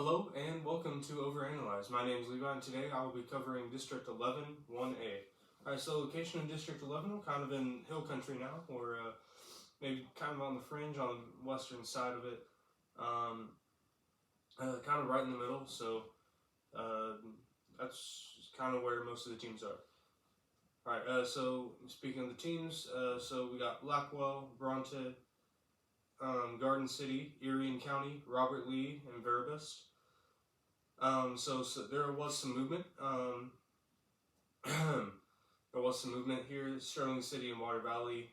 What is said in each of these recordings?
Hello and welcome to Overanalyze. My name is Levi and today I will be covering District 11, 1A. Alright, so location in District 11, we're kind of in hill country now. We're maybe kind of on the fringe, on the western side of it. Kind of right in the middle, so that's kind of where most of the teams are. Alright, so speaking of the teams, so we got Blackwell, Bronte, Garden City, Erie County, Robert Lee, and Veribus. So there was some movement. There was some movement here. Sterling City and Water Valley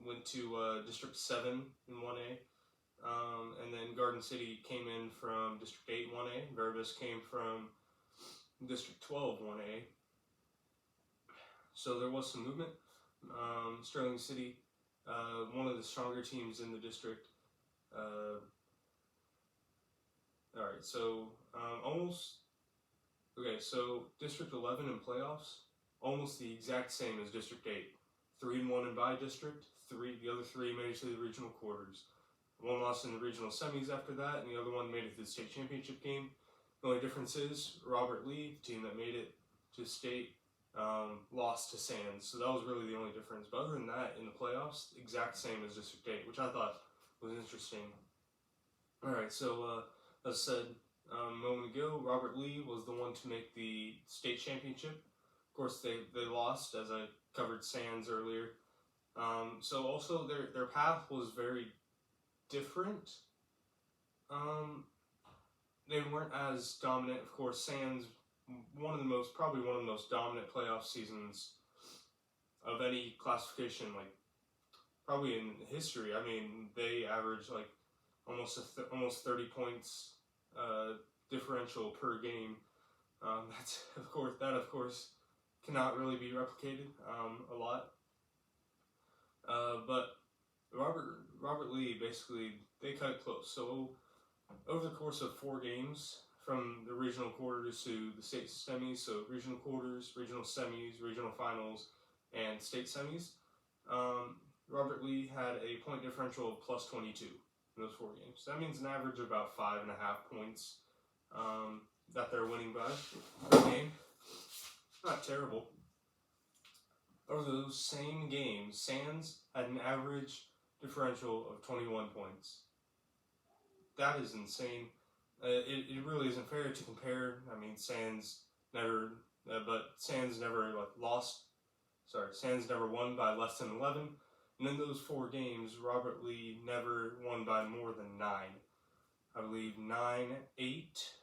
went to District 7 in 1A. And then Garden City came in from District 8 1A. Veribus came from District 12 1A. So there was some movement. Sterling City, one of the stronger teams in the district. Alright, so so District 11 in playoffs, almost the exact same as District 8. 3-1 in by district, the other three made it to the regional quarters. One lost in the regional semis after that, and the other one made it to the state championship game. The only difference is Robert Lee, the team that made it to state, lost to Sands, so that was really the only difference. But other than that, in the playoffs, exact same as District 8, which I thought was interesting. Alright, so as I said a moment ago, Robert Lee was the one to make the state championship. Of course, they lost, as I covered Sands earlier. So also their path was very different. They weren't as dominant. Of course, Sands, probably one of the most dominant playoff seasons of any classification, like probably in history. I mean, they averaged like almost 30 points differential per game. That of course cannot really be replicated a lot. But Robert Lee, basically they cut it close. So over the course of 4 games, from the regional quarters to the state semis, so regional quarters, regional semis, regional finals, and state semis, Robert Lee had a point differential of plus 22 in those 4 games. That means an average of about 5.5 points that they're winning by per game. Not terrible. Over those same games, Sands had an average differential of 21 points. That is insane. It really isn't fair to compare. I mean, Sands never won by less than 11. And in those 4 games, Robert Lee never won by more than 9. I believe 9, 8,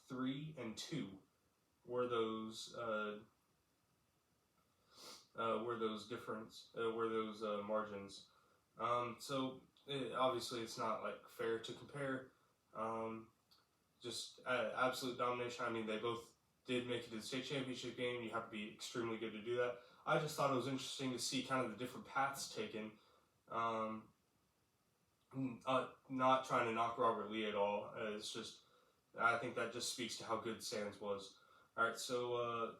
3, and 2 were those margins. So obviously it's not like fair to compare. Just absolute domination. I mean, they both did make it to the state championship game. You have to be extremely good to do that. I just thought it was interesting to see kind of the different paths taken. Not trying to knock Robert Lee at all. It's just, I think that just speaks to how good Sands was. Alright, so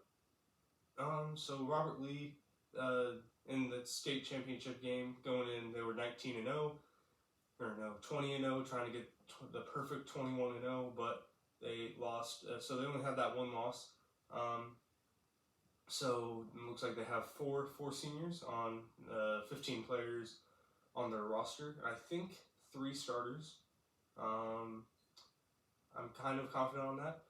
Robert Lee, in the state championship game, going in, they were 19-0, or no, 20-0, trying to get the perfect 21-0, but they lost, so they only had that one loss. So it looks like they have four seniors on 15 players on their roster. I think 3 starters. I'm kind of confident on that.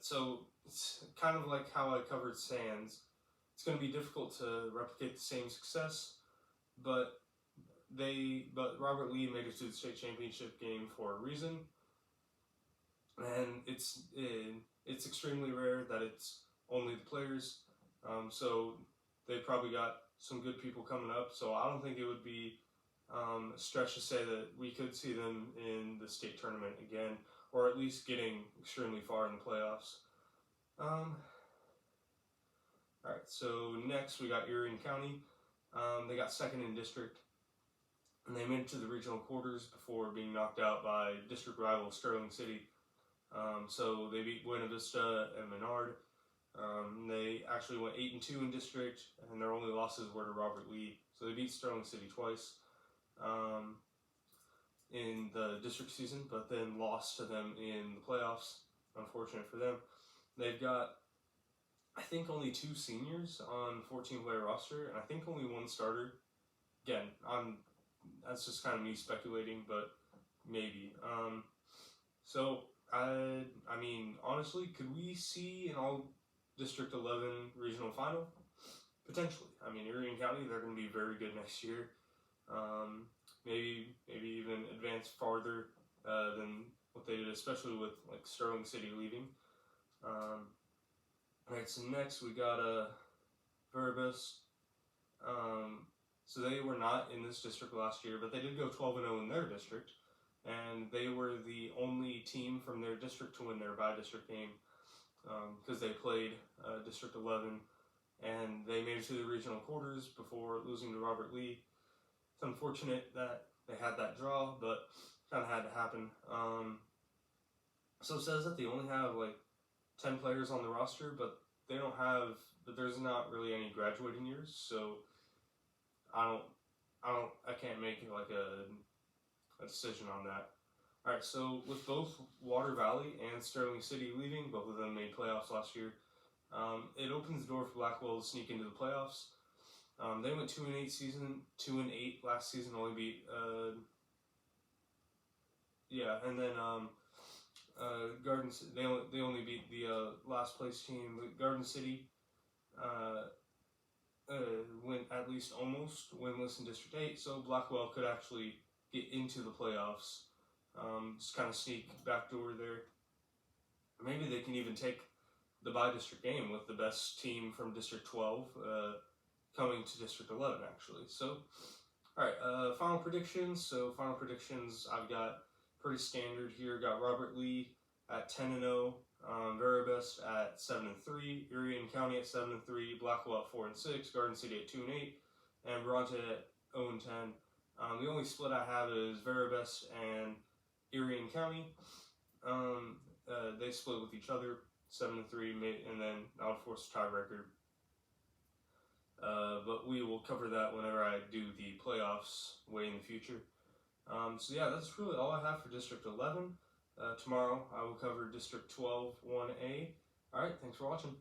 So it's kind of like how I covered Sands. It's going to be difficult to replicate the same success, but Robert Lee made it to the state championship game for a reason, and it's extremely rare that it's only the players. So they probably got some good people coming up. So I don't think it would be a stretch to say that we could see them in the state tournament again, or at least getting extremely far in the playoffs. Alright, so next we got Erie County. They got second in district, and they made it to the regional quarters before being knocked out by district rival Sterling City. So they beat Buena Vista and Menard. They actually went 8-2 in district, and their only losses were to Robert Lee. So they beat Sterling City twice. in the district season, but then lost to them in the playoffs. Unfortunate for them. They've got, I think, only 2 seniors on 14-player roster, and I think only 1 starter. Again, that's just kind of me speculating, but maybe. So I mean, honestly, could we see an all District 11 regional final? Potentially. I mean, Erie and County, they're going to be very good next year. Maybe even advance farther than what they did, especially with like Sterling City leaving. Alright, so next we got Veribus. So they were not in this district last year, but they did go 12-0 in their district, and they were the only team from their district to win their by-district game because they played District 11, and they made it to the regional quarters before losing to Robert Lee. It's unfortunate that they had that draw, but kind of had to happen. So it says that they only have like 10 players on the roster, but there's not really any graduating years, so I can't make like a decision on that. Alright, so with both Water Valley and Sterling City leaving, both of them made playoffs last year, it opens the door for Blackwell to sneak into the playoffs. They went 2-8 season, 2-8 last season, only beat, and then Garden. They only beat the last place team. Garden City went at least almost winless in District 8, so Blackwell could actually get into the playoffs. Just kind of sneak backdoor there. Maybe they can even take the by-district game with the best team from District 12 coming to District 11, actually. So, alright, final predictions. So, final predictions, I've got pretty standard here. Got Robert Lee at 10-0, Veribus at 7-3, Erie and County at 7-3, Blackwell at 4-6, Garden City at 2-8, and Bronte at 0-10. The only split I have is Veribus and Erie and County. They split with each other, 7-3, and then I would force a tiebreaker. But we will cover that whenever I do the playoffs way in the future. So yeah, that's really all I have for District 11. Tomorrow I will cover District 12 1A. Alright, thanks for watching.